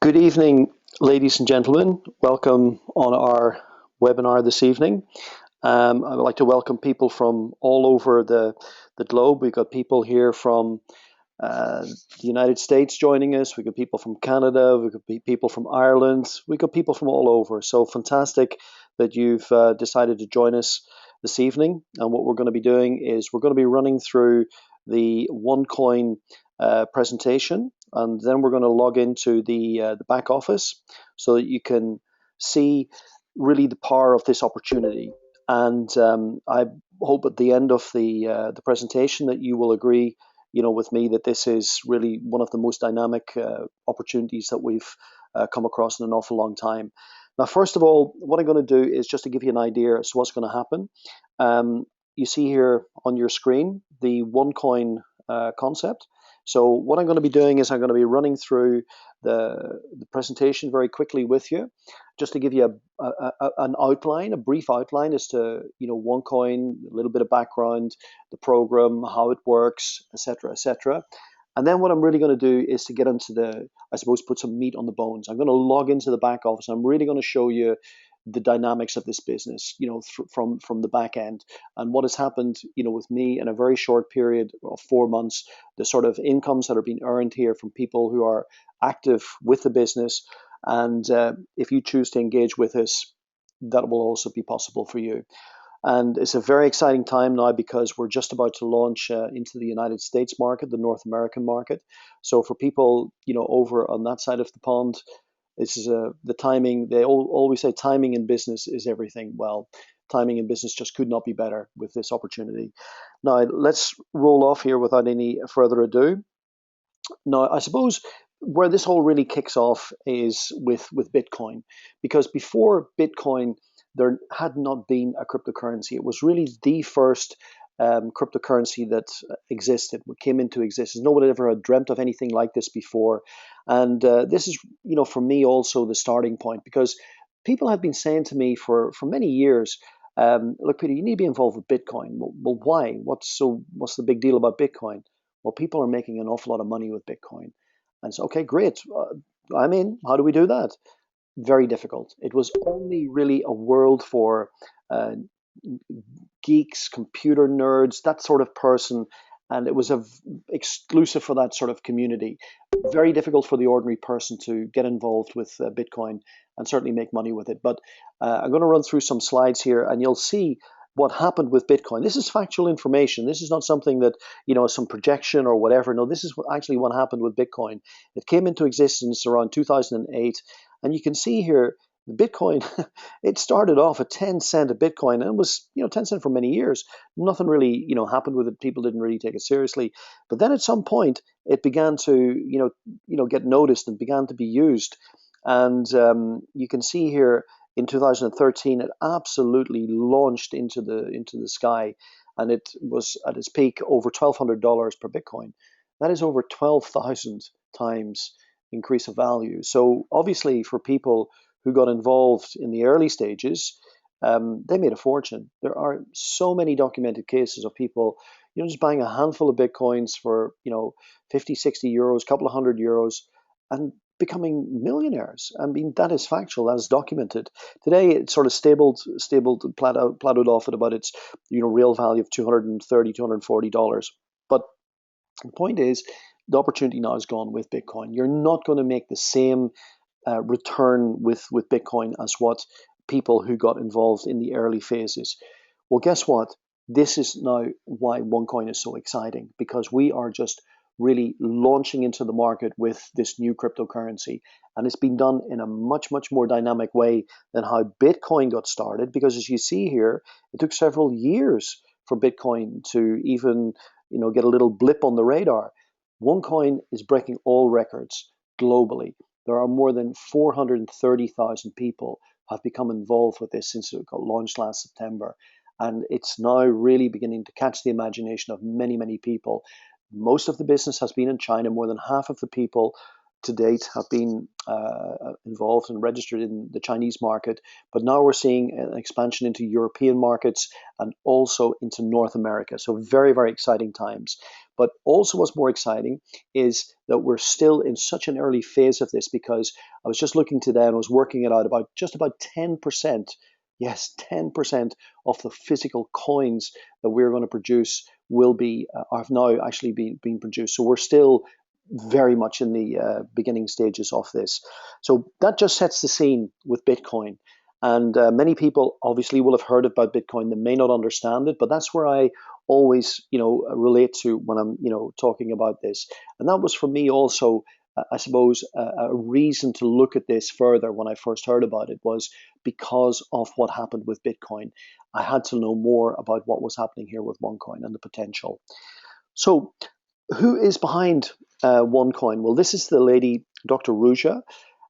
Good evening, ladies and gentlemen. Welcome on our webinar this evening. I would like to welcome people from all over the globe. We've got people here from the United States joining us. We've got people from Canada. We've got people from Ireland. We've got people from all over. So fantastic that you've decided to join us this evening. And what we're going to be doing is we're going to be running through the OneCoin presentation, and then we're going to log into the back office so that you can see really the power of this opportunity. And I hope at the end of the presentation that you will agree, with me that this is really one of the most dynamic opportunities that we've come across in an awful long time. Now, first of all, what I'm going to do is just to give you an idea as to what's going to happen. You see here on your screen the OneCoin concept. So what I'm going to be doing is I'm going to be running through the presentation very quickly with you, just to give you an outline, a brief outline as to OneCoin, a little bit of background, the program, how it works, etc., etc. And then what I'm really going to do is to get into I suppose, put some meat on the bones. I'm going to log into the back office. I'm really going to show you the dynamics of this business, from the back end, and what has happened, with me in a very short period of 4 months, the sort of incomes that are being earned here from people who are active with the business. And if you choose to engage with us, that will also be possible for you. And it's a very exciting time now because we're just about to launch into the United States market, the North American market. So for people, over on that side of the pond, this is the timing. They always say timing in business is everything. Well, timing in business just could not be better with this opportunity. Now, let's roll off here without any further ado. Now, I suppose where this all really kicks off is with Bitcoin, because before Bitcoin, there had not been a cryptocurrency. It was really the first cryptocurrency that existed, came into existence. Nobody ever had dreamt of anything like this before. And this is, for me also the starting point, because people have been saying to me for many years, look, Peter, you need to be involved with Bitcoin. Well, why? What's the big deal about Bitcoin? Well, people are making an awful lot of money with Bitcoin. And so, okay, great. I'm in. How do we do that? Very difficult. It was only really a world for uh, geeks, computer nerds, that sort of person. And it was exclusive for that sort of community. Very difficult for the ordinary person to get involved with Bitcoin and certainly make money with it. But I'm going to run through some slides here, and you'll see what happened with Bitcoin. This is factual information. This is not something that, some projection or whatever. No, this is actually what happened with Bitcoin. It came into existence around 2008, and you can see here Bitcoin, it started off at 10 cent a Bitcoin, and it was, 10 cent for many years. Nothing really, happened with it. People didn't really take it seriously. But then at some point, it began to, get noticed and began to be used. And you can see here in 2013, it absolutely launched into the sky, and it was at its peak over $1,200 per Bitcoin. That is over 12,000 times increase of value. So obviously, for people who got involved in the early stages, they made a fortune. There are so many documented cases of people, just buying a handful of Bitcoins for, 50, 60 euros, a couple of €100, and becoming millionaires. I mean, that is factual, that is documented. Today, it's sort of plateaued off at about its, real value of $230, $240. But the point is, the opportunity now is gone with Bitcoin. You're not going to make the same return with Bitcoin as what people who got involved in the early phases. Well, guess what? This is now why OneCoin is so exciting, because we are just really launching into the market with this new cryptocurrency. And it's been done in a much, much more dynamic way than how Bitcoin got started, because as you see here, it took several years for Bitcoin to even, get a little blip on the radar. OneCoin is breaking all records globally. There are more than 430,000 people have become involved with this since it got launched last September. And it's now really beginning to catch the imagination of many, many people. Most of the business has been in China. More than half of the people to date have been involved and registered in the Chinese market, but now we're seeing an expansion into European markets and also into North America. So very, very exciting times. But also what's more exciting is that we're still in such an early phase of this, because I was just looking today and was working it out, about just about 10%, yes, 10% of the physical coins that we're going to produce will be, have now actually been produced. So we're still very much in the beginning stages of this. So that just sets the scene with Bitcoin. And many people obviously will have heard about Bitcoin. They may not understand it, but that's where I always, relate to when I'm, talking about this. And that was for me also, I suppose, a reason to look at this further when I first heard about it, was because of what happened with Bitcoin. I had to know more about what was happening here with OneCoin and the potential. So who is behind OneCoin? Well, this is the lady, Dr. Ruja.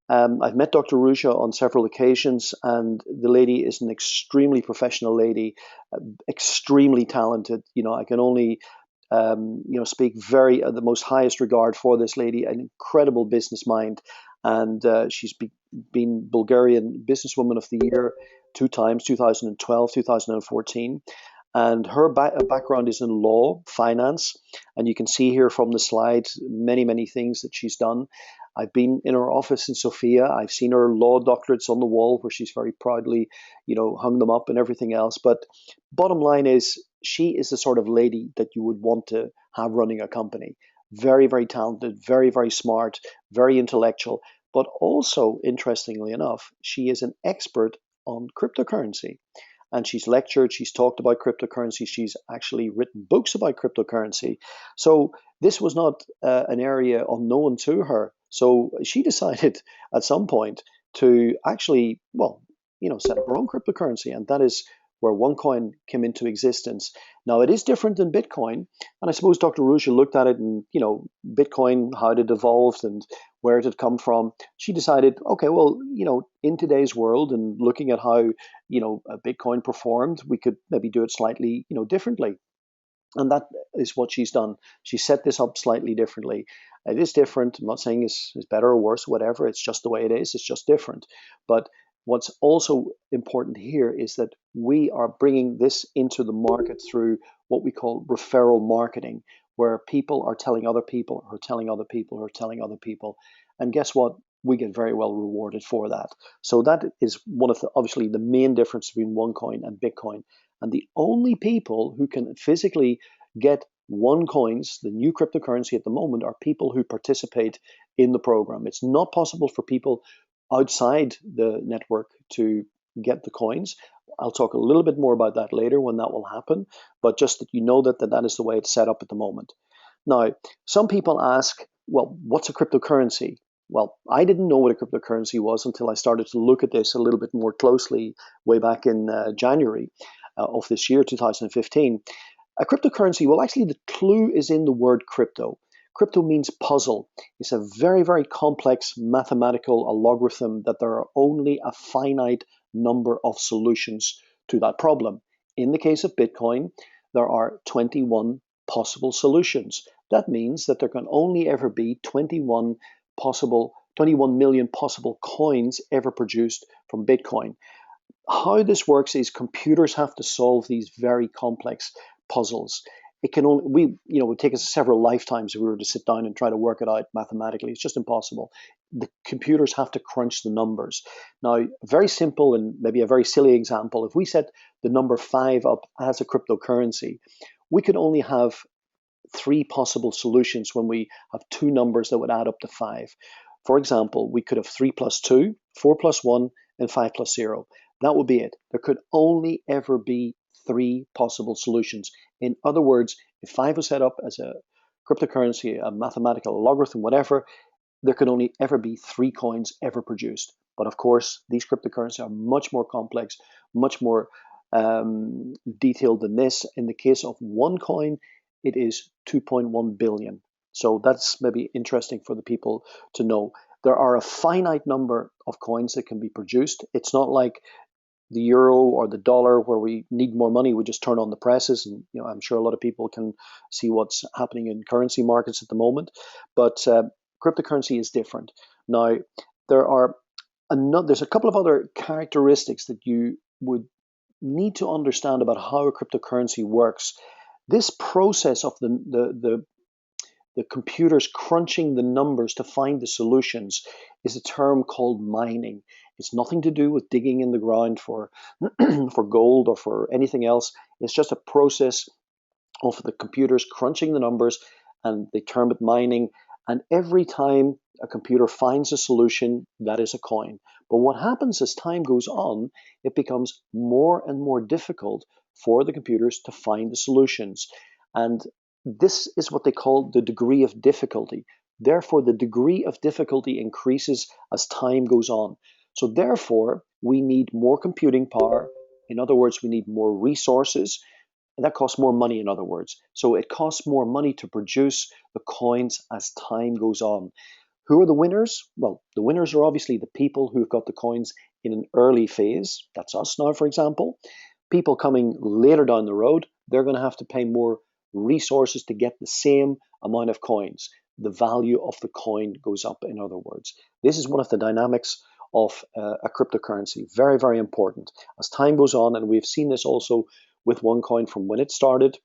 I've met Dr. Ruja on several occasions, and the lady is an extremely professional lady, extremely talented. I can only speak the most highest regard for this lady, an incredible business mind. And she's been Bulgarian Businesswoman of the Year 2 times, 2012, 2014. And her background is in law, finance, and you can see here from the slide many, many things that she's done. I've been in her office in Sofia. I've seen her law doctorates on the wall where she's very proudly, hung them up and everything else. But bottom line is, she is the sort of lady that you would want to have running a company. Very, very talented, very, very smart, very intellectual. But also, interestingly enough, she is an expert on cryptocurrency. And she's lectured, she's talked about cryptocurrency, she's actually written books about cryptocurrency. So this was not an area unknown to her. So she decided at some point to actually, set up her own cryptocurrency. And that is where OneCoin came into existence. Now, it is different than Bitcoin. And I suppose Dr. Ruja looked at it and, Bitcoin, how it had evolved and where it had come from. She decided, okay, well, in today's world and looking at how, Bitcoin performed, we could maybe do it slightly, differently. And that is what she's done. She set this up slightly differently. It is different. I'm not saying it's better or worse, whatever. It's just the way it is. It's just different. But what's also important here is that we are bringing this into the market through what we call referral marketing, where people are telling other people, or telling other people, or telling other people. And guess what? We get very well rewarded for that. So that is one of obviously the main difference between OneCoin and Bitcoin. And the only people who can physically get OneCoins, the new cryptocurrency at the moment, are people who participate in the program. It's not possible for people outside the network to get the coins. I'll talk a little bit more about that later when that will happen, but just that you know that is the way it's set up at the moment. Now, some people ask, well, what's a cryptocurrency? Well, I didn't know what a cryptocurrency was until I started to look at this a little bit more closely way back in January of this year, 2015. A cryptocurrency, well, actually, the clue is in the word crypto. Crypto means puzzle. It's a very, very complex mathematical algorithm that there are only a finite number of solutions to that problem. In the case of Bitcoin, there are 21 possible solutions. That means that there can only ever be 21 million possible coins ever produced from Bitcoin. How this works is computers have to solve these very complex puzzles. It can only, it would take us several lifetimes if we were to sit down and try to work it out mathematically. It's just impossible. The computers have to crunch the numbers. Now, very simple and maybe a very silly example, if we set the number 5 up as a cryptocurrency, we could only have 3 possible solutions when we have 2 numbers that would add up to 5. For example, we could have 3 plus 2, 4 plus 1, and 5 plus 0. That would be it. There could only ever be 3 possible solutions. In other words, if 5 was set up as a cryptocurrency, a mathematical logarithm, whatever, there could only ever be 3 coins ever produced. But of course, these cryptocurrencies are much more complex, much more detailed than this. In the case of OneCoin, it is 2.1 billion. So that's maybe interesting for the people to know. There are a finite number of coins that can be produced. It's not like the euro or the dollar where we need more money, we just turn on the presses. And I'm sure a lot of people can see what's happening in currency markets at the moment. But Cryptocurrency is different. Now, there's a couple of other characteristics that you would need to understand about how a cryptocurrency works. This process of the computers crunching the numbers to find the solutions is a term called mining. It's nothing to do with digging in the ground for for gold or for anything else. It's just a process of the computers crunching the numbers, and they term it mining. And every time a computer finds a solution, that is a coin. But what happens as time goes on, it becomes more and more difficult for the computers to find the solutions. And this is what they call the degree of difficulty. Therefore, the degree of difficulty increases as time goes on. So therefore, we need more computing power. In other words, we need more resources. And that costs more money, in other words. So it costs more money to produce the coins as time goes on. Who are the winners? Well, the winners are obviously the people who've got the coins in an early phase. That's us now, for example. People coming later down the road, they're going to have to pay more resources to get the same amount of coins. The value of the coin goes up, in other words. This is one of the dynamics of a cryptocurrency. Very, very important. As time goes on, and we've seen this also with OneCoin from when it started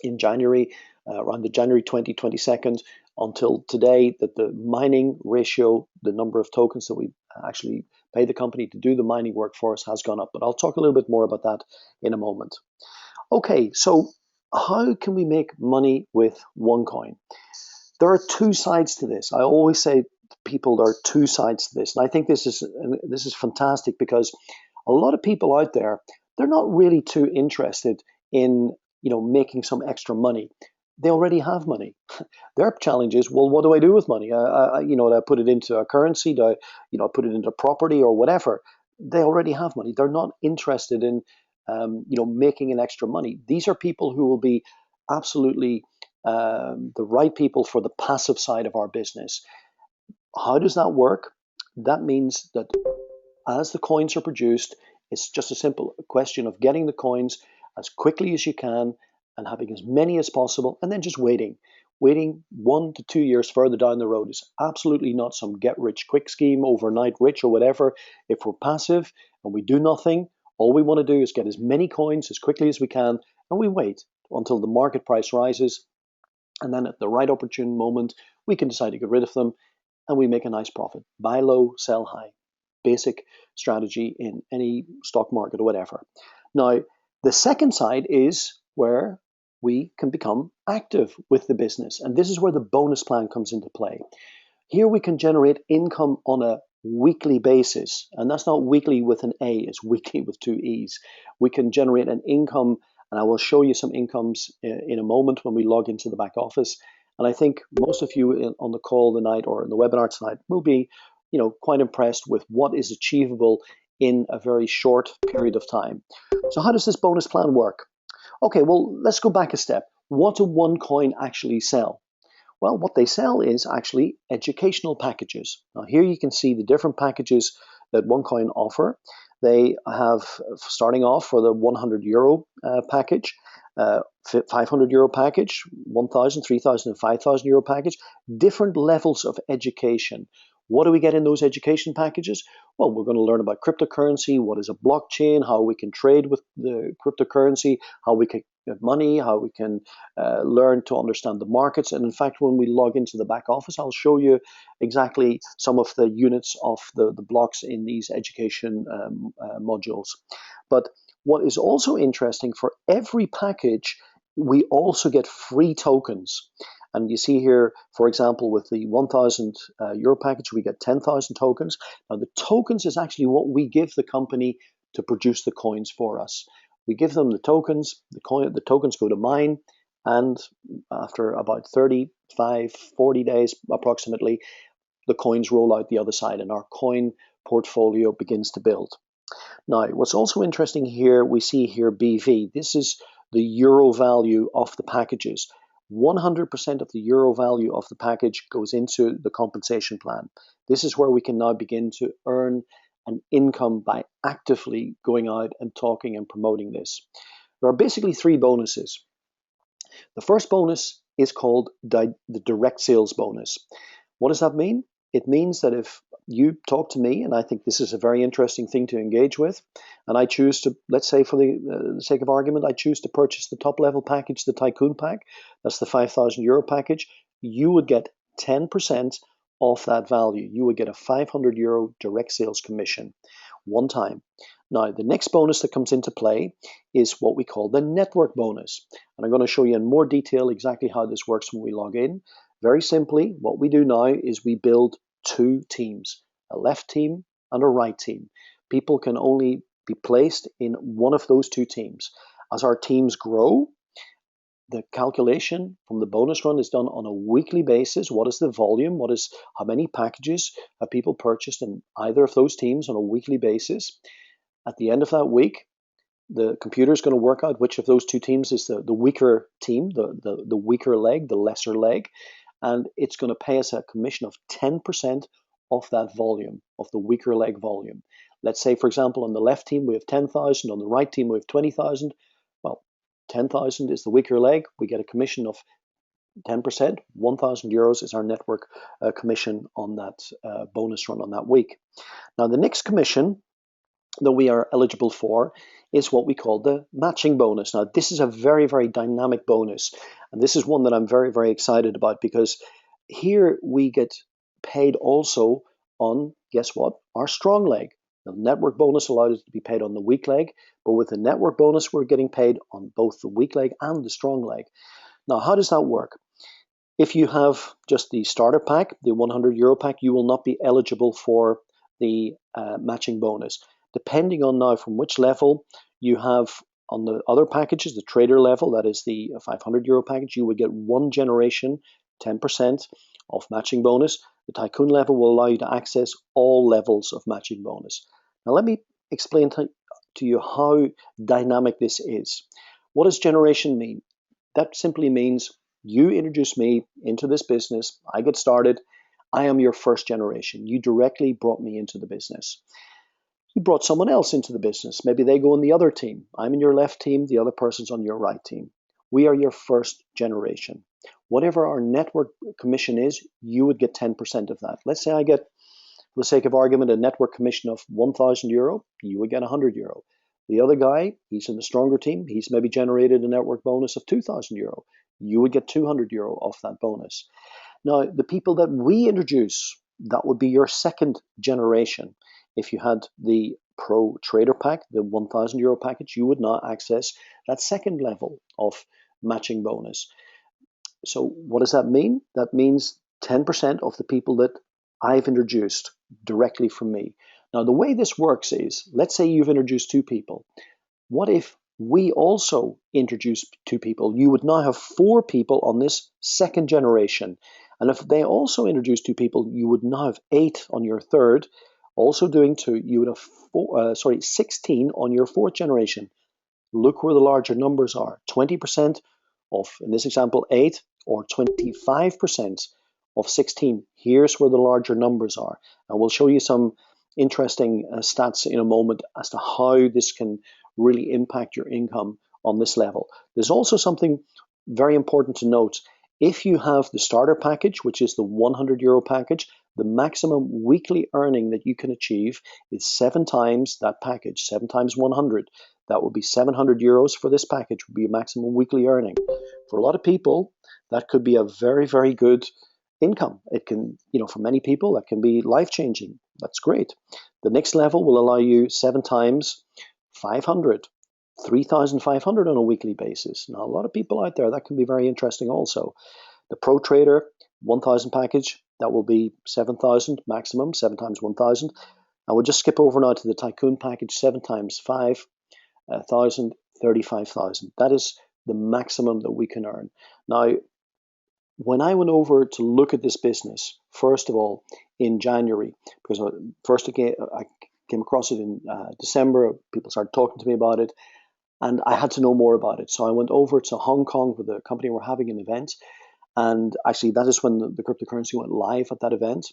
in January, around the January 2022nd, until today, that the mining ratio, the number of tokens that we actually pay the company to do the mining work for us, has gone up. But I'll talk a little bit more about that in a moment. Okay, so how can we make money with OneCoin? There are two sides to this. I always say to people there are two sides to this, and I think this is fantastic, because a lot of people out there, they're not really too interested in making some extra money. They already have money. Their challenge is, well, what do I do with money? Do I put it into a currency? Do I put it into property or whatever? They already have money. They're not interested in making an extra money. These are people who will be absolutely the right people for the passive side of our business. How does that work? That means that as the coins are produced, it's just a simple question of getting the coins as quickly as you can and having as many as possible, and then just waiting. Waiting 1 to 2 years further down the road is absolutely not some get-rich-quick scheme, overnight rich or whatever. If we're passive and we do nothing, all we want to do is get as many coins as quickly as we can, and we wait until the market price rises, and then at the right opportune moment, we can decide to get rid of them, and we make a nice profit. Buy low, sell high. Basic strategy in any stock market or whatever. Now, the second side is where we can become active with the business. And this is where the bonus plan comes into play. Here we can generate income on a weekly basis. And that's not weekly with an A, it's weekly with two E's. We can generate an income, and I will show you some incomes in a moment when we log into the back office. And I think most of you on the call tonight or in the webinar tonight will be quite impressed with what is achievable in a very short period of time. So how does this bonus plan work? Okay, well, let's go back a step. What do OneCoin actually sell? Well, what they sell is actually educational packages. Now, here you can see the different packages that OneCoin offer. They have, starting off for the 100 euro package, 500 euro package, 1,000, 3,000, and 5,000 euro package, different levels of education. What do we get in those education packages? Well, we're going to learn about cryptocurrency, what is a blockchain, how we can trade with the cryptocurrency, how we can get money, how we can learn to understand the markets. And in fact, when we log into the back office, I'll show you exactly some of the units of the blocks in these education modules. But what is also interesting, for every package, we also get free tokens. And you see here, for example, with the 1,000 euro package, we get 10,000 tokens. Now, the tokens is actually what we give the company to produce the coins for us. We give them the tokens, the tokens go to mine, and after about 35, 40 days approximately, the coins roll out the other side and our coin portfolio begins to build. Now, what's also interesting here, we see here BV. This is the euro value of the packages. 100% of the euro value of the package goes into the compensation plan. This is where we can now begin to earn an income by actively going out and talking and promoting this. There are basically three bonuses. The first bonus is called the direct sales bonus. What does that mean? It means that if you talk to me, and I think this is a very interesting thing to engage with, and I choose to, let's say for the sake of argument, I choose to purchase the top level package, the Tycoon pack, that's the €5,000 package, you would get 10% off that value. You would get a €500 direct sales commission one time. Now, the next bonus that comes into play is what we call the network bonus. And I'm going to show you in more detail exactly how this works when we log in. Very simply, what we do now is we build two teams, a left team and a right team. People can only be placed in one of those two teams. As our teams grow, the calculation from the bonus run is done on a weekly basis. What is the volume? How many packages have people purchased in either of those teams on a weekly basis? At the end of that week, the computer is going to work out which of those two teams is the weaker team, the weaker leg, the lesser leg, and it's going to pay us a commission of 10% off that volume, of the weaker leg volume. Let's say, for example, on the left team we have 10,000, on the right team we have 20,000. Well, 10,000 is the weaker leg. We get a commission of 10%. €1,000 is our network commission on that bonus run on that week. Now, the next commission that we are eligible for is what we call the matching bonus. Now, this is a very, very dynamic bonus, and this is one that I'm very, very excited about because here we get paid also on, guess what, our strong leg. The network bonus allowed us to be paid on the weak leg, but with the network bonus, we're getting paid on both the weak leg and the strong leg. Now, how does that work? If you have just the starter pack, the €100 pack, you will not be eligible for the matching bonus. Depending on now from which level you have on the other packages, the trader level, that is the €500 package, you would get one generation, 10% of matching bonus. The Tycoon level will allow you to access all levels of matching bonus. Now let me explain to you how dynamic this is. What does generation mean? That simply means you introduce me into this business, I get started, I am your first generation. You directly brought me into the business. You brought someone else into the business. Maybe they go in the other team. I'm in your left team, the other person's on your right team. We are your first generation. Whatever our network commission is, you would get 10% of that. Let's say I get, for the sake of argument, a network commission of €1,000, you would get €100. The other guy, he's in the stronger team, he's maybe generated a network bonus of €2,000. You would get €200 off that bonus. Now, the people that we introduce, that would be your second generation. If you had the Pro Trader Pack, the €1,000 package, you would not access that second level of matching bonus. So what does that mean? That means 10% of the people that I've introduced directly from me. Now, the way this works is, let's say you've introduced two people. What if we also introduce two people? You would now have four people on this second generation. And if they also introduce two people, you would now have 8 on your third. Also doing 2, you would have 16 on your fourth generation. Look where the larger numbers are. 20% of, in this example, 8 or 25% of 16. Here's where the larger numbers are. And we'll show you some interesting stats in a moment as to how this can really impact your income on this level. There's also something very important to note. If you have the starter package, which is the €100 package, the maximum weekly earning that you can achieve is 7 times that package, 7 times 100. That would be €700 for this package, would be a maximum weekly earning. For a lot of people, that could be a very, very good income. It can, for many people, that can be life-changing. That's great. The next level will allow you 7 times 500, 3,500 on a weekly basis. Now, a lot of people out there, that can be very interesting also. The Pro Trader 1,000 package, that will be 7,000 maximum, 7 times 1,000. And we'll just skip over now to the Tycoon package, 7 times 5,000, 35,000. That is the maximum that we can earn. Now, when I went over to look at this business, first of all, in January, because I came across it in December, people started talking to me about it, and I had to know more about it. So I went over to Hong Kong where the company were having an event. And actually, that is when the cryptocurrency went live at that event.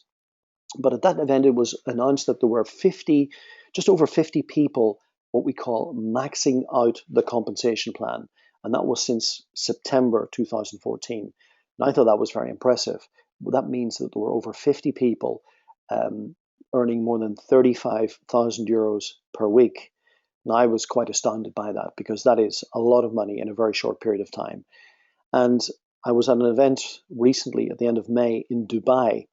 But at that event, it was announced that there were just over 50 people, what we call maxing out the compensation plan. And that was since September 2014. And I thought that was very impressive. that means that there were over 50 people earning more than 35,000 euros per week. And I was quite astounded by that, because that is a lot of money in a very short period of time. And I was at an event recently at the end of May in Dubai.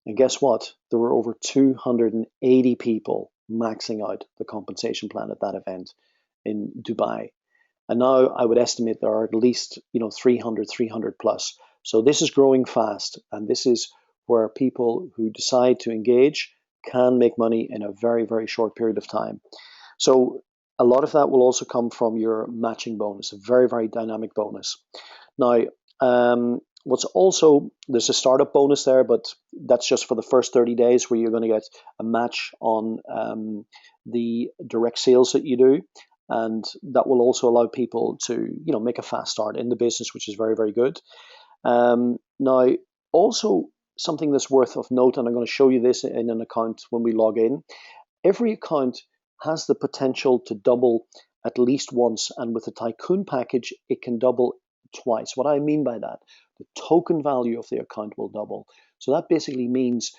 And guess what? There were over 280 people maxing out the compensation plan at that event in Dubai. And now I would estimate there are at least 300 plus. So this is growing fast, and this is where people who decide to engage can make money in a very, very short period of time. So a lot of that will also come from your matching bonus, a very, very dynamic bonus. Now, what's also, there's a startup bonus there, but that's just for the first 30 days where you're going to get a match on the direct sales that you do. And that will also allow people to, make a fast start in the business, which is very, very good. Now, also something that's worth of note, and I'm going to show you this in an account when we log in. Every account has the potential to double at least once, and with the Tycoon package, it can double twice. What I mean by that, the token value of the account will double. So that basically means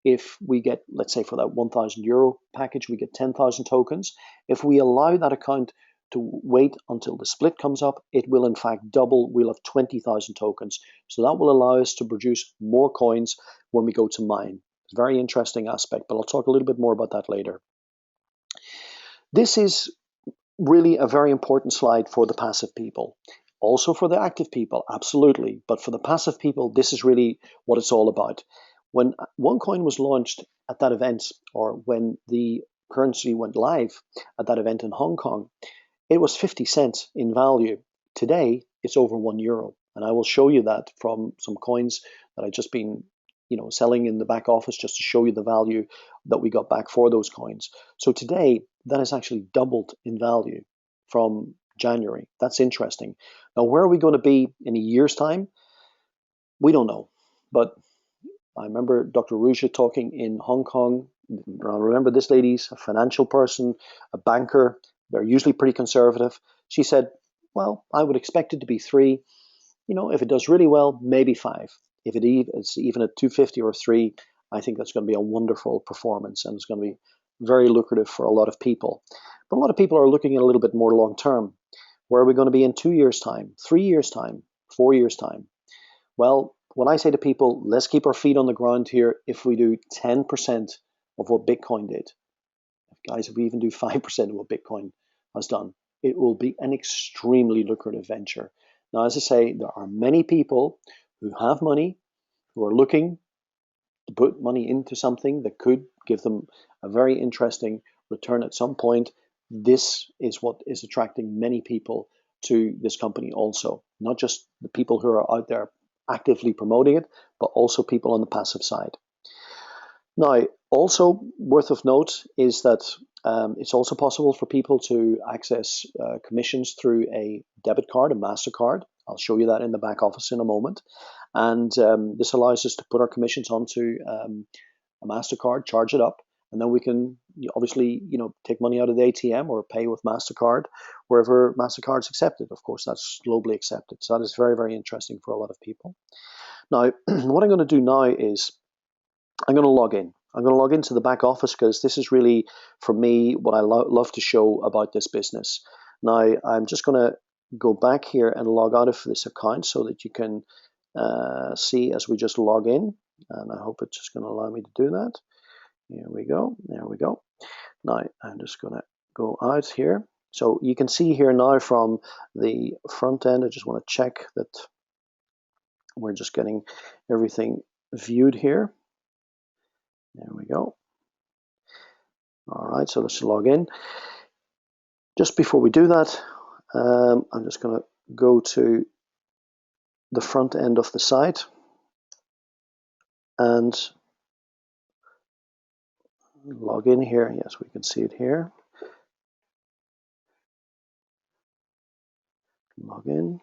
if we get, let's say for that 1,000 euro package, we get 10,000 tokens. If we allow that account to wait until the split comes up, it will in fact double. We'll have 20,000 tokens. So that will allow us to produce more coins when we go to mine. It's a very interesting aspect, but I'll talk a little bit more about that later. This is really a very important slide for the passive people. Also for the active people, absolutely. But for the passive people, this is really what it's all about. When OneCoin was launched at that event, or when the currency went live at that event in Hong Kong, it was 50 cents in value. Today, it's over €1. And I will show you that from some coins that I've just been selling in the back office, just to show you the value that we got back for those coins. So today, that has actually doubled in value from January. That's interesting. Now, where are we going to be in a year's time? We don't know. But I remember Dr. Ruja talking in Hong Kong. I remember this lady's a financial person, a banker. They're usually pretty conservative. She said, well, I would expect it to be 3. If it does really well, maybe 5. If it's even at 250 or 3, I think that's going to be a wonderful performance, and it's going to be very lucrative for a lot of people. But a lot of people are looking at a little bit more long term. Where are we going to be in 2 years' time, 3 years' time, 4 years' time? Well, when I say to people, let's keep our feet on the ground here, if we do 10% of what Bitcoin did, guys, if we even do 5% of what Bitcoin has done, it will be an extremely lucrative venture. Now, as I say, there are many people who have money, who are looking to put money into something that could give them a very interesting return at some point. This is what is attracting many people to this company also. Not just the people who are out there actively promoting it, but also people on the passive side. Now, also worth of note is that it's also possible for people to access commissions through a debit card, a MasterCard. I'll show you that in the back office in a moment. And this allows us to put our commissions onto a MasterCard, charge it up, and then we can obviously take money out of the ATM or pay with MasterCard wherever MasterCard is accepted. Of course, that's globally accepted. So that is very, very interesting for a lot of people. Now, what I'm going to do now is I'm going to log in. I'm going to log into the back office, because this is really, for me, what I love to show about this business. Now, I'm just going to go back here and log out of this account so that you can see as we just log in. And I hope it's just going to allow me to do that. Here we go. There we go. Now, I'm just going to go out here. So you can see here now from the front end, I just want to check that we're just getting everything viewed here. There we go. All right, so let's log in. Just before we do that, I'm just going to go to the front end of the site and log in here. Yes, we can see it here. Log in.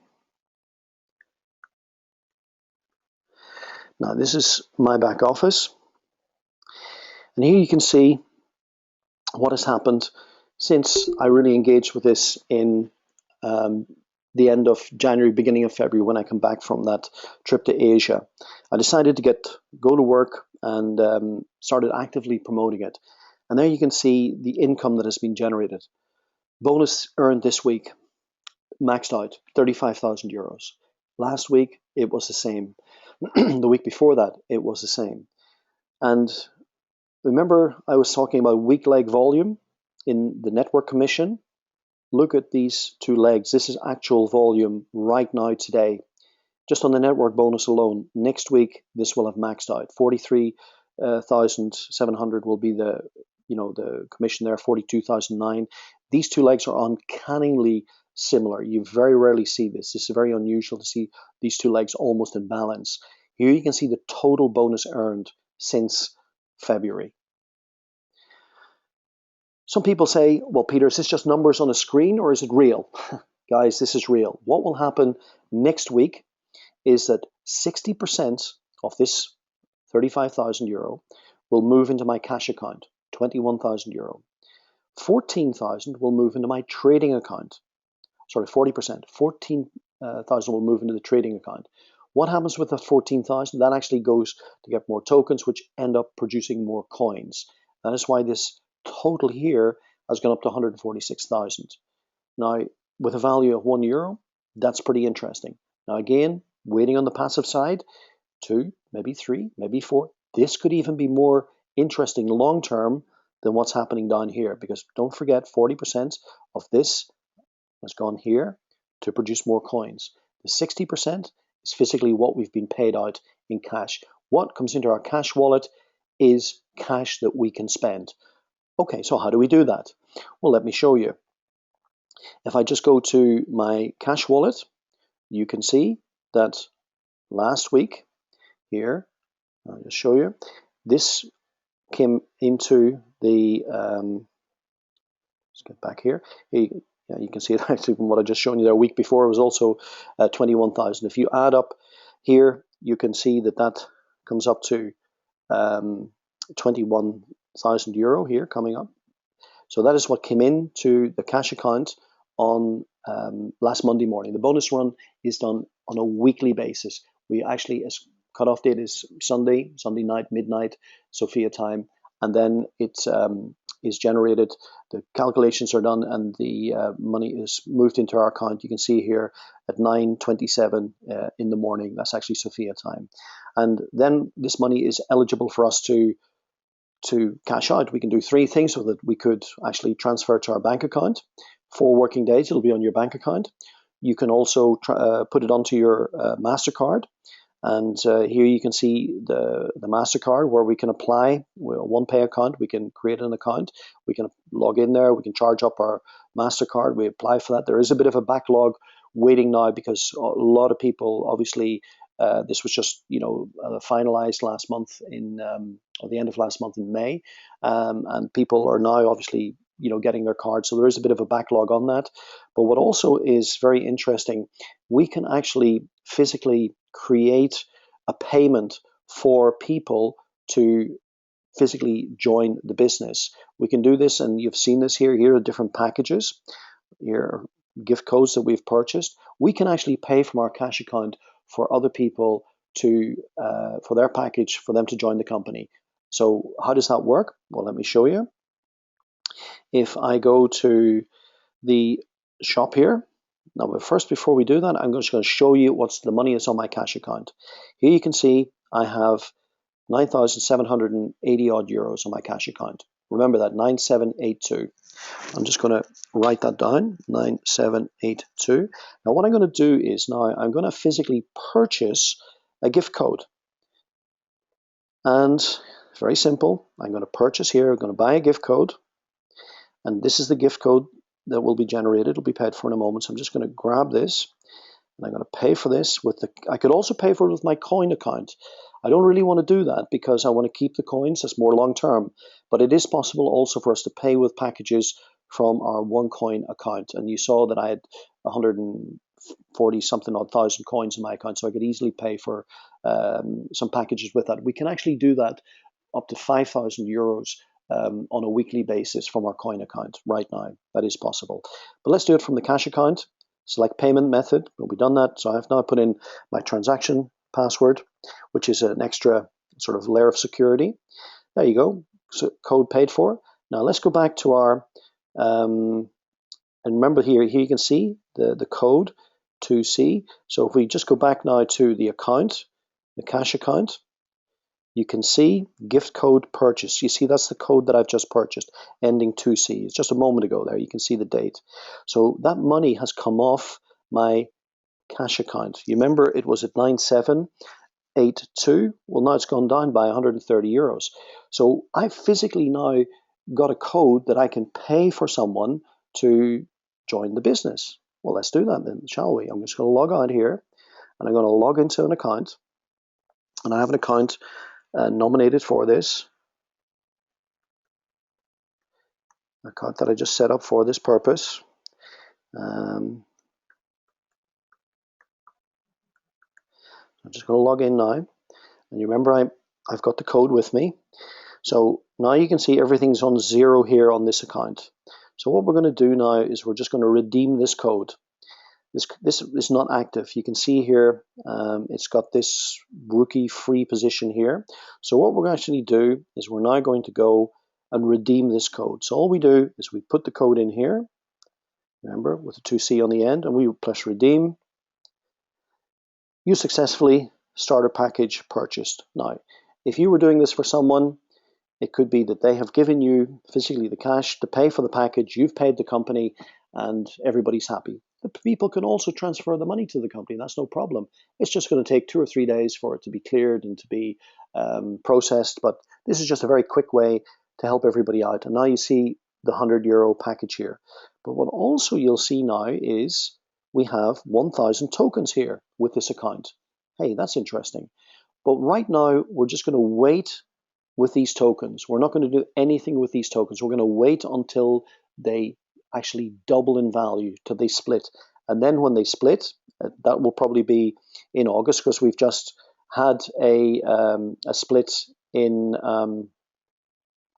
Now, this is my back office. And here you can see what has happened since I really engaged with this in the end of January, beginning of February, when I come back from that trip to Asia. I decided to go to work and started actively promoting it. And there you can see the income that has been generated. Bonus earned this week, maxed out, 35,000 euros. Last week, it was the same. The week before that, it was the same. And remember, I was talking about weak leg volume in the network commission. Look at these two legs. This is actual volume right now today. Just on the network bonus alone, next week this will have maxed out. 43,700 will be the commission there. 42,009. These two legs are uncannily similar. You very rarely see this. This is very unusual to see these two legs almost in balance. Here you can see the total bonus earned since February. Some people say, well, Peter, is this just numbers on a screen or is it real? Guys, this is real. What will happen next week is that 60% of this 35,000 euro will move into my cash account, 21,000 euro. 14,000 will move into my trading account. Sorry, 40%. 14,000 will move into the trading account. What happens with the 14,000? That actually goes to get more tokens, which end up producing more coins. That is why this total here has gone up to 146,000. Now, with a value of €1, that's pretty interesting. Now, again, waiting on the passive side, 2, maybe 3, maybe 4. This could even be more interesting long term than what's happening down here, because don't forget 40% of this has gone here to produce more coins. The 60% is physically what we've been paid out in cash. What comes into our cash wallet is cash that we can spend. Okay, so how do we do that? Well, let me show you. If I just go to my cash wallet, you can see that last week here, I'll just show you, this came into the, let's get back here. You can see it actually from what I just shown you there. A week before it was also 21,000. If you add up here, you can see that that comes up to 21,000 euro here coming up. So that is what came into the cash account on last Monday morning. The bonus run is done on a weekly basis. We actually, as cutoff date is Sunday night, midnight, Sophia time, and then it is generated. The calculations are done, and the money is moved into our account. You can see here at 9:27 in the morning. That's actually Sophia time, and then this money is eligible for us to cash out. We can do three things with it. We could actually transfer it to our bank account. 4 working days, it'll be on your bank account. You can also put it onto your MasterCard. And here you can see the MasterCard where we can apply a OnePay account. We can create an account. We can log in there. We can charge up our MasterCard. We apply for that. There is a bit of a backlog waiting now because a lot of people, obviously, this was just finalized last month or the end of last month in May, and people are now obviously getting their cards. So there is a bit of a backlog on that. But what also is very interesting, we can actually physically create a payment for people to physically join the business. We can do this, and you've seen this here. Here are different packages. Here are gift codes that we've purchased. We can actually pay from our cash account for other people to for their package for them to join the company. So how does that work? Well, let me show you. If I go to the shop here, now first before we do that, I'm just going to show you what's the money is on my cash account. Here you can see I have 9,780 odd euros on my cash account. Remember that, 9782. I'm just going to write that down, 9782. Now what I'm going to do is now I'm going to physically purchase a gift code. And it's very simple. I'm going to purchase here, I'm going to buy a gift code. And this is the gift code that will be generated. It'll be paid for in a moment. So I'm just going to grab this and I'm going to pay for this with I could also pay for it with my coin account. I don't really want to do that because I want to keep the coins. That's more long term. But it is possible also for us to pay with packages from our OneCoin account. And you saw that I had 140 something odd thousand coins in my account. So I could easily pay for some packages with that. We can actually do that up to 5,000 euros on a weekly basis from our coin account right now. That is possible. But let's do it from the cash account. Select payment method. Well, we've done that. So I've now put in my transaction password, which is an extra sort of layer of security. There you go. So code paid for. Now let's go back to our, and remember here you can see the code 2C. So if we just go back now to the account, the cash account, you can see gift code purchase. You see that's the code that I've just purchased, ending 2C. It's just a moment ago there. You can see the date. So that money has come off my cash account. You remember it was at 9782. Well, now it's gone down by 130 euros. So I physically now got a code that I can pay for someone to join the business. Well, let's do that then, shall we? I'm just going to log out here, and I'm going to log into an account, and I have an account nominated for this, account that I just set up for this purpose. I'm just going to log in now, and you remember I've got the code with me. So now you can see everything's on 0 here on this account. So what we're going to do now is we're just going to redeem this code. This is not active. You can see here it's got this rookie free position here. So what we're going to actually do is we're now going to go and redeem this code. So all we do is we put the code in here, remember, with the 2C on the end, and we press redeem. You successfully starter package purchased. Now, if you were doing this for someone, it could be that they have given you physically the cash to pay for the package, you've paid the company, and everybody's happy. The people can also transfer the money to the company, that's no problem. It's just going to take 2 or 3 days for it to be cleared and to be processed, but this is just a very quick way to help everybody out. And now you see the 100 euro package here. But what also you'll see now is we have 1,000 tokens here with this account. Hey, that's interesting. But right now, we're just going to wait with these tokens. We're not going to do anything with these tokens. We're going to wait until they actually double in value, till they split. And then when they split, that will probably be in August, because we've just had a split in, I'm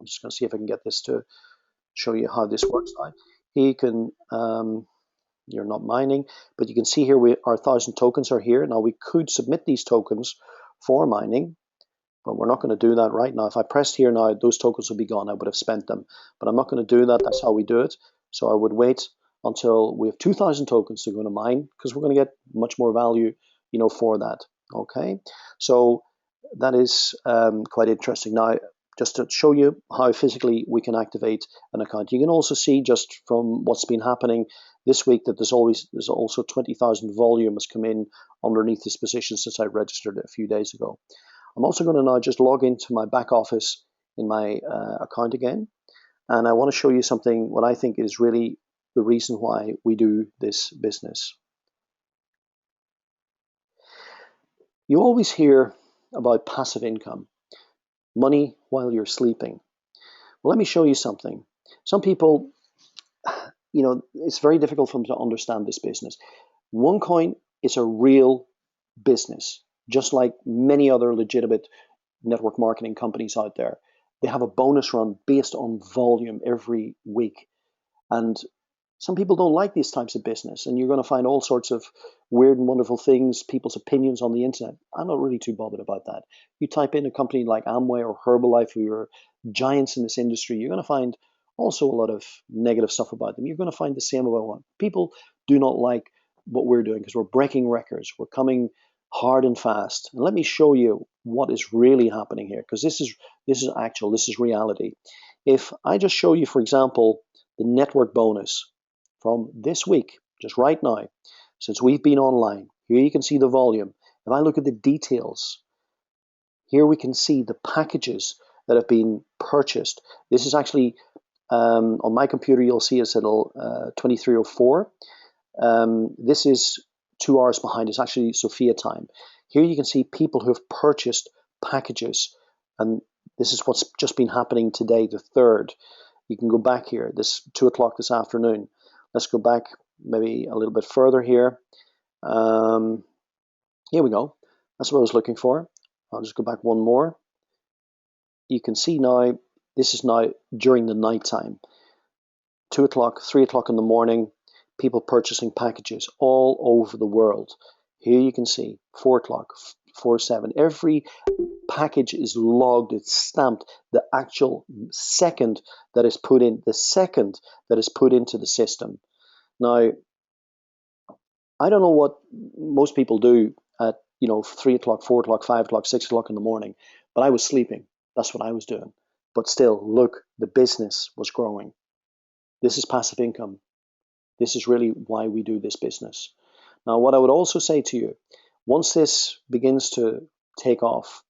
just going to see if I can get this to show you how this works now. Here you can, you're not mining, but you can see here our 1,000 tokens are here. Now we could submit these tokens for mining, but we're not going to do that right now. If I pressed here now, those tokens would be gone. I would have spent them, but I'm not going to do that. That's how we do it. So I would wait until we have 2,000 tokens to go to mine, because we're going to get much more value, for that. Okay, so that is quite interesting. Now, just to show you how physically we can activate an account, you can also see just from what's been happening this week that there's also 20,000 volume has come in underneath this position since I registered it a few days ago. I'm also going to now just log into my back office in my account again, and I want to show you something what I think is really the reason why we do this business. You always hear about passive income, money while you're sleeping. Well, let me show you something. Some people, it's very difficult for them to understand this business. OneCoin is a real business, just like many other legitimate network marketing companies out there. They have a bonus run based on volume every week. And some people don't like these types of business, and you're going to find all sorts of weird and wonderful things, people's opinions on the internet. I'm not really too bothered about that. You type in a company like Amway or Herbalife, who are giants in this industry, you're going to find also a lot of negative stuff about them. You're going to find the same about one. People do not like what we're doing because we're breaking records. We're coming hard and fast. And let me show you what is really happening here, because this is actual, this is reality. If I just show you, for example, the network bonus from this week, just right now, since we've been online, here you can see the volume. If I look at the details, here we can see the packages that have been purchased. This is actually, on my computer, you'll see it's at 2304. This is 2 hours behind. It's actually Sophia time. Here you can see people who have purchased packages, and this is what's just been happening today, the 3rd. You can go back here, this 2 o'clock this afternoon. Let's go back maybe a little bit further here. Here we go. That's what I was looking for. I'll just go back one more. You can see now, this is now during the night time. 2 o'clock, 3 o'clock in the morning, people purchasing packages all over the world. Here you can see 4 o'clock, 24/7. Every package is logged, it's stamped, the actual second that is put in, the second that is put into the system. Now, I don't know what most people do at 3 o'clock, 4 o'clock, 5 o'clock, 6 o'clock in the morning, but I was sleeping. That's what I was doing. But still, look, the business was growing. This is passive income. This is really why we do this business. Now, what I would also say to you, once this begins to take off,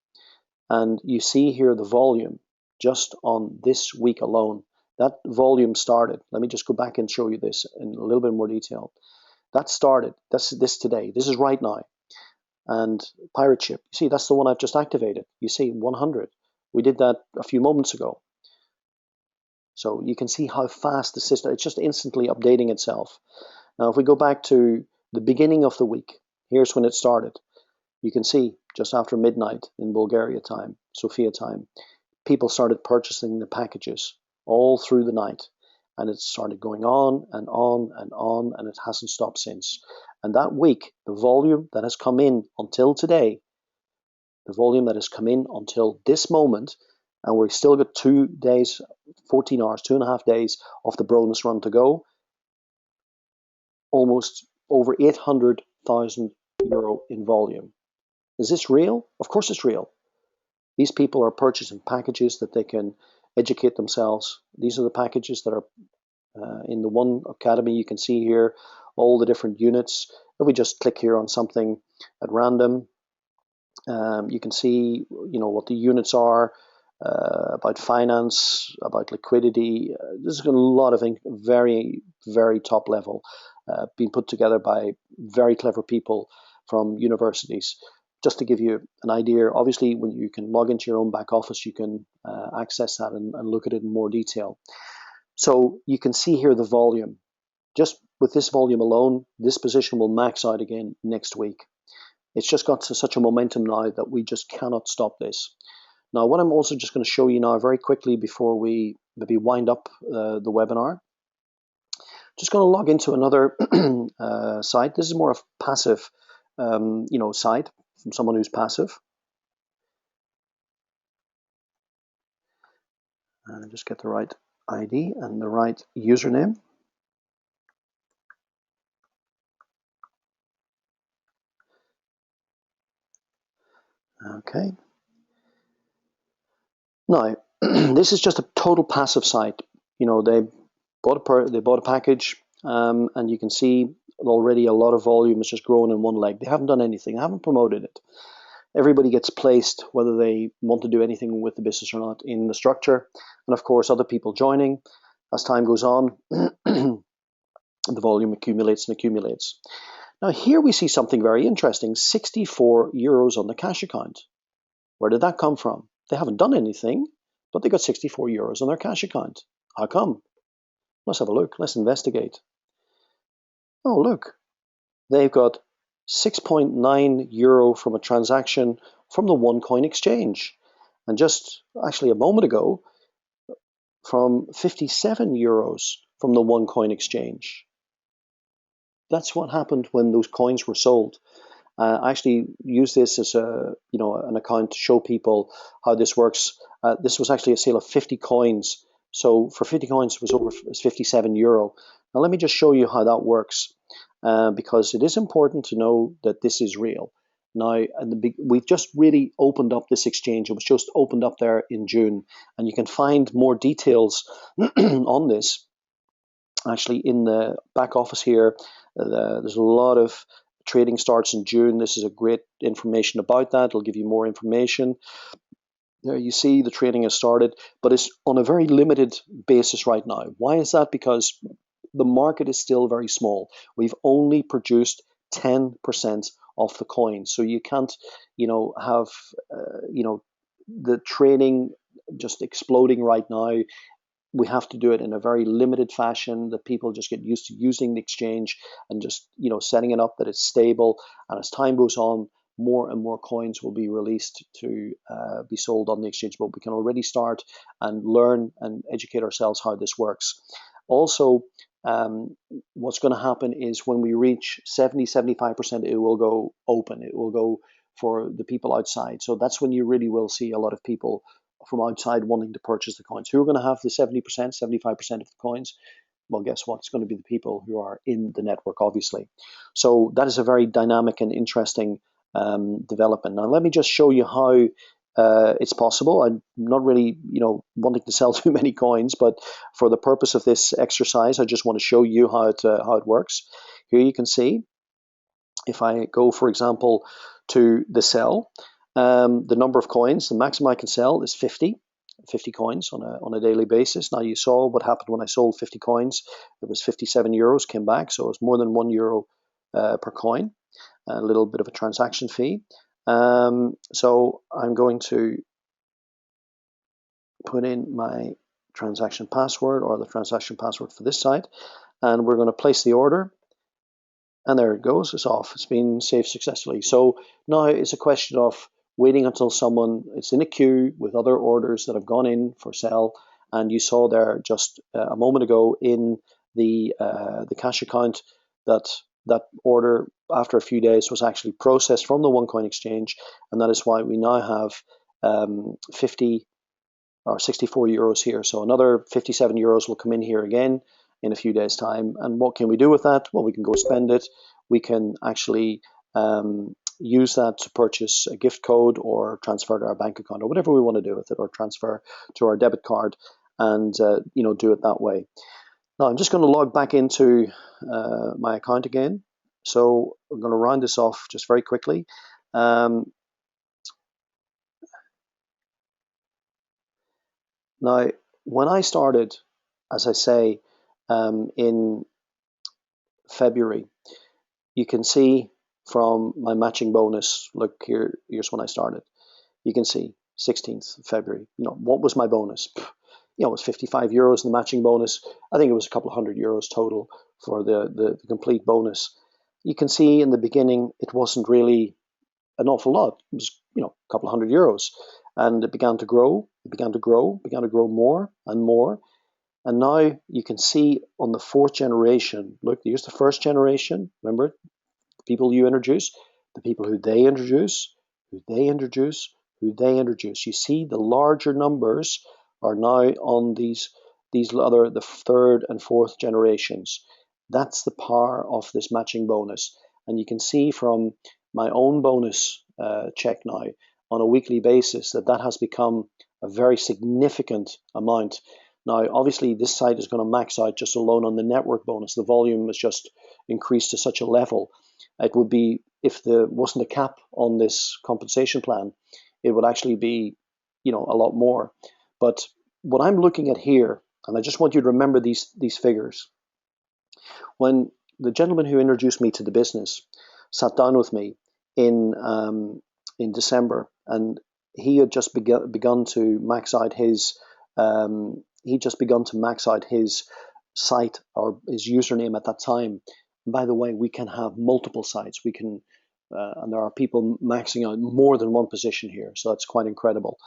and you see here the volume just on this week alone, that volume started. Let me just go back and show you this in a little bit more detail. That started, this today, this is right now. And Pirate Ship, you see, that's the one I've just activated. You see 100. We did that a few moments ago. So you can see how fast the system, it's just instantly updating itself. Now, if we go back to the beginning of the week, here's when it started. You can see just after midnight in Bulgaria time, Sofia time, people started purchasing the packages all through the night. And it started going on and on and on, and it hasn't stopped since. And that week, the volume that has come in until today, the volume that has come in until this moment, and we've still got 2 days, 14 hours, 2.5 days of the bonus run to go, almost over 800,000 euro in volume. Is this real? Of course it's real. These people are purchasing packages that they can educate themselves. These are the packages that are in the One Academy. You can see here all the different units. If we just click here on something at random, you can see what the units are, about finance, about liquidity. There's a lot of very, very top level being put together by very clever people from universities. Just to give you an idea, obviously when you can log into your own back office, you can access that and look at it in more detail. So you can see here the volume. Just with this volume alone, this position will max out again next week. It's just got to such a momentum now that we just cannot stop this. Now, what I'm also just going to show you now very quickly before we maybe wind up the webinar, just going to log into another site. This is more of passive, site from someone who's passive. And just get the right ID and the right username. Okay. Now, this is just a total passive site. They bought a package, and you can see already a lot of volume is just growing in one leg. They haven't done anything. They haven't promoted it. Everybody gets placed, whether they want to do anything with the business or not, in the structure. And of course, other people joining. As time goes on, the volume accumulates and accumulates. Now, here we see something very interesting, 64 euros on the cash account. Where did that come from? They haven't done anything, but they got 64 euros on their cash account. How come? Let's have a look. Let's investigate. Oh, look. They've got 6.9 euro from a transaction from the OneCoin exchange. And just actually a moment ago, from 57 euros from the OneCoin exchange. That's what happened when those coins were sold. I actually use this as an account to show people how this works. This was actually a sale of 50 coins. So for 50 coins, it was over 57 euro. Now let me just show you how that works, because it is important to know that this is real. Now, we've just really opened up this exchange. It was just opened up there in June, and you can find more details on this actually in the back office here. There's a lot of trading starts in June. This is a great information about that. It'll give you more information. There you see the trading has started, but it's on a very limited basis right now. Why is that? Because the market is still very small. We've only produced 10% of the coin. So you can't, have, the trading just exploding right now. We have to do it in a very limited fashion that people just get used to using the exchange and just, setting it up that it's stable. And as time goes on, more and more coins will be released to be sold on the exchange. But we can already start and learn and educate ourselves how this works. Also, what's going to happen is when we reach 70, 75%, it will go open. It will go for the people outside. So that's when you really will see a lot of people from outside wanting to purchase the coins. Who are going to have the 70%, 75% of the coins? Well, guess what? It's going to be the people who are in the network, obviously. So that is a very dynamic and interesting development. Now, let me just show you how it's possible. I'm not really, wanting to sell too many coins, but for the purpose of this exercise, I just want to show you how it works. Here you can see, if I go, for example, to the sell, the number of coins, the maximum I can sell is 50 coins on a daily basis. Now, you saw what happened when I sold 50 coins. It was 57 euros came back, so it was more than €1 per coin, a little bit of a transaction fee. So I'm going to put in my transaction password, or the transaction password for this site, and we're going to place the order. And there it goes, it's off. It's been saved successfully. So now it's a question of waiting until it's in a queue with other orders that have gone in for sale. And you saw there just a moment ago in the cash account that order, after a few days, was actually processed from the OneCoin exchange. And that is why we now have 50 or 64 euros here. So another 57 euros will come in here again in a few days' time. And what can we do with that? Well, we can go spend it. We can actually use that to purchase a gift code, or transfer to our bank account, or whatever we want to do with it, or transfer to our debit card, and do it that way. Now, I'm just going to log back into my account again. So I'm going to round this off just very quickly. Now, when I started, as I say, in February, you can see from my matching bonus, look here, here's when I started. You can see 16th February. What was my bonus? It was 55 euros in the matching bonus. I think it was a couple of €100 total for the complete bonus. You can see in the beginning, it wasn't really an awful lot. It was, a couple of €100. And it began to grow, began to grow more and more. And now you can see on the fourth generation, look, here's the first generation. Remember, the people you introduce, the people who they introduce, who they introduce, who they introduce. You see the larger numbers are now on these the third and fourth generations. That's the power of this matching bonus. And you can see from my own bonus check now on a weekly basis that has become a very significant amount. Now, obviously, this site is going to max out just alone on the network bonus. The volume has just increased to such a level. It would be, if there wasn't a cap on this compensation plan, it would actually be, a lot more. But what I'm looking at here, and I just want you to remember these figures. When the gentleman who introduced me to the business sat down with me in December, and he had just begun to max out his site, or his username at that time. And by the way, we can have multiple sites. We can, and there are people maxing out more than one position here, so that's quite incredible.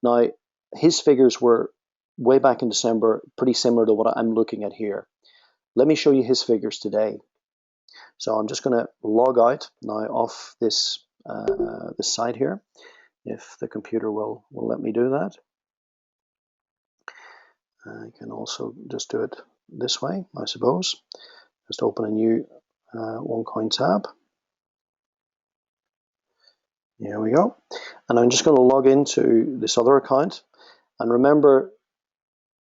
Now, his figures were way back in December, pretty similar to what I'm looking at here. Let me show you his figures today. So I'm just going to log out now off this site here, if the computer will let me do that. I can also just do it this way, I suppose. Just open a new OneCoin tab. Here we go. And I'm just going to log into this other account. And remember,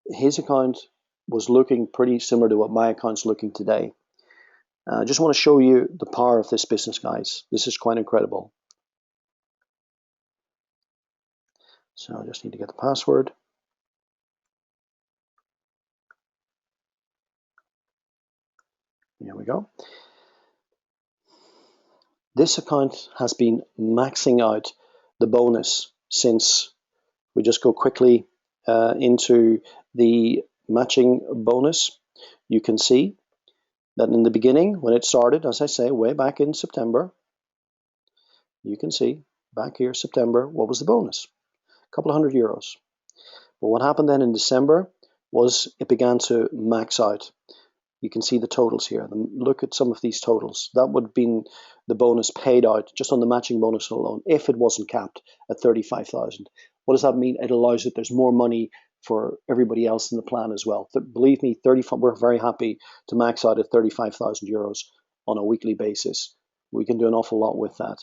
his account was looking pretty similar to what my account's looking today. I just want to show you the power of this business, guys. This is quite incredible. So I just need to get the password. Here we go. This account has been maxing out the bonus since, we just go quickly into the matching bonus. You can see that in the beginning, when it started, as I say, way back in September, you can see back here, September, what was the bonus? A couple of €100. But what happened then in December was it began to max out. You can see the totals here. Look at some of these totals. That would have been the bonus paid out just on the matching bonus alone if it wasn't capped at 35,000. What does that mean? It allows that there's more money for everybody else in the plan as well. Believe me, 35. We're very happy to max out at 35,000 euros on a weekly basis. We can do an awful lot with that.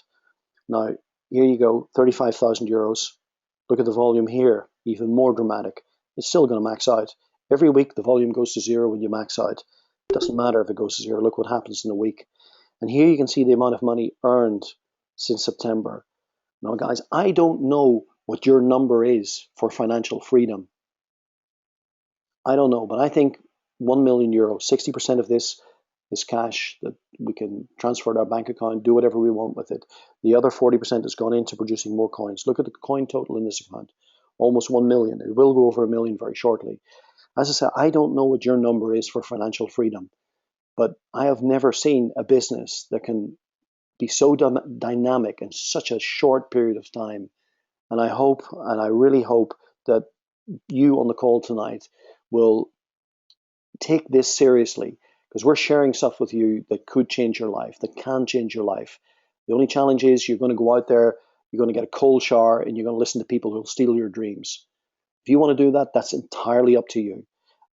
Now, here you go, 35,000 euros. Look at the volume here, even more dramatic. It's still going to max out. Every week, the volume goes to zero when you max out. It doesn't matter if it goes to zero. Look what happens in a week. And here you can see the amount of money earned since September. Now, guys, I don't know what your number is for financial freedom. I don't know, but I think 1 million euros, 60% of this is cash that we can transfer to our bank account, do whatever we want with it. The other 40% has gone into producing more coins. Look at the coin total in this account, almost 1 million. It will go over 1 million very shortly. As I said, I don't know what your number is for financial freedom, but I have never seen a business that can be so dynamic in such a short period of time. And I hope, and I really hope that you on the call tonight will take this seriously, because we're sharing stuff with you that could change your life, that can change your life. The only challenge is you're going to go out there, you're going to get a cold shower, and you're going to listen to people who will steal your dreams. If you want to do that, that's entirely up to you.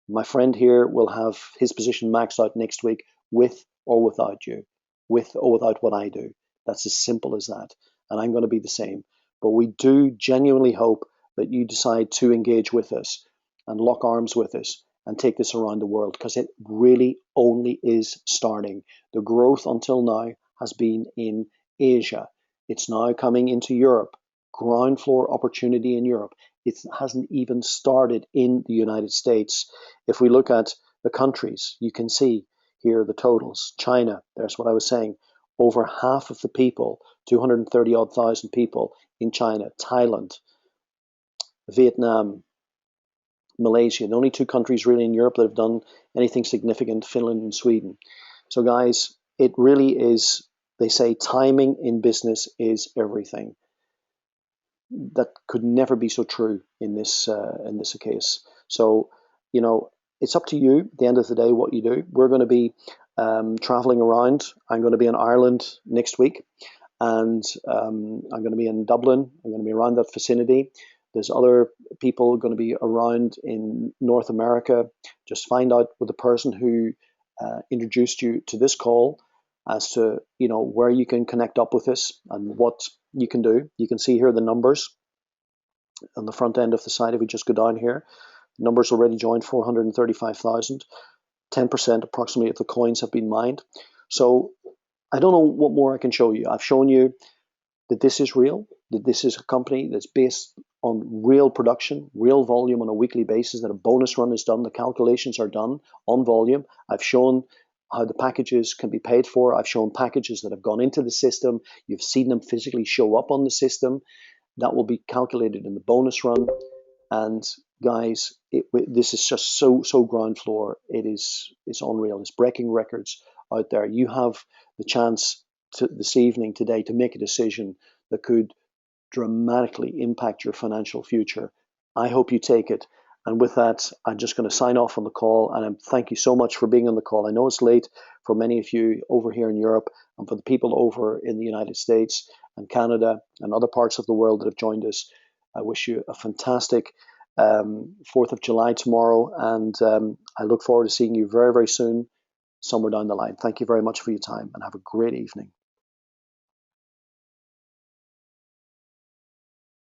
My friend here will have his position maxed out next week with or without you, with or without what I do. That's as simple as that. And I'm going to be the same. But we do genuinely hope that you decide to engage with us and lock arms with us and take this around the world, because it really only is starting. The growth until now has been in Asia. It's now coming into Europe. Ground floor opportunity in Europe. It hasn't even started in the United States. If we look at the countries, you can see here the totals. China, there's what I was saying. Over half of the people, 230 odd thousand people in China. Thailand, Vietnam, Malaysia, the only two countries really in Europe that have done anything significant, Finland and Sweden. So guys, it really is, they say timing in business is everything. That could never be so true in this case. So, it's up to you at the end of the day what you do. We're going to be traveling around. I'm going to be in Ireland next week, and I'm going to be in Dublin. I'm going to be around that vicinity. There's other people going to be around in North America. Just find out with the person who introduced you to this call as to where you can connect up with us and what you can do. You can see here the numbers on the front end of the site. If we just go down here, numbers already joined 435,000. 10% approximately of the coins have been mined. So I don't know what more I can show you. I've shown you that this is real, that this is a company that's based on real production, real volume on a weekly basis, that a bonus run is done, the calculations are done on volume. I've shown how the packages can be paid for. I've shown packages that have gone into the system. You've seen them physically show up on the system. That will be calculated in the bonus run. And guys, this is just so ground floor. It's unreal. It's breaking records out there. You have the chance this evening, today, to make a decision that could dramatically impact your financial future. I hope you take it. And with that, I'm just going to sign off on the call. And thank you so much for being on the call. I know it's late for many of you over here in Europe, and for the people over in the United States and Canada and other parts of the world that have joined us. I wish you a fantastic 4th of July tomorrow. And I look forward to seeing you very, very soon, somewhere down the line. Thank you very much for your time, and have a great evening.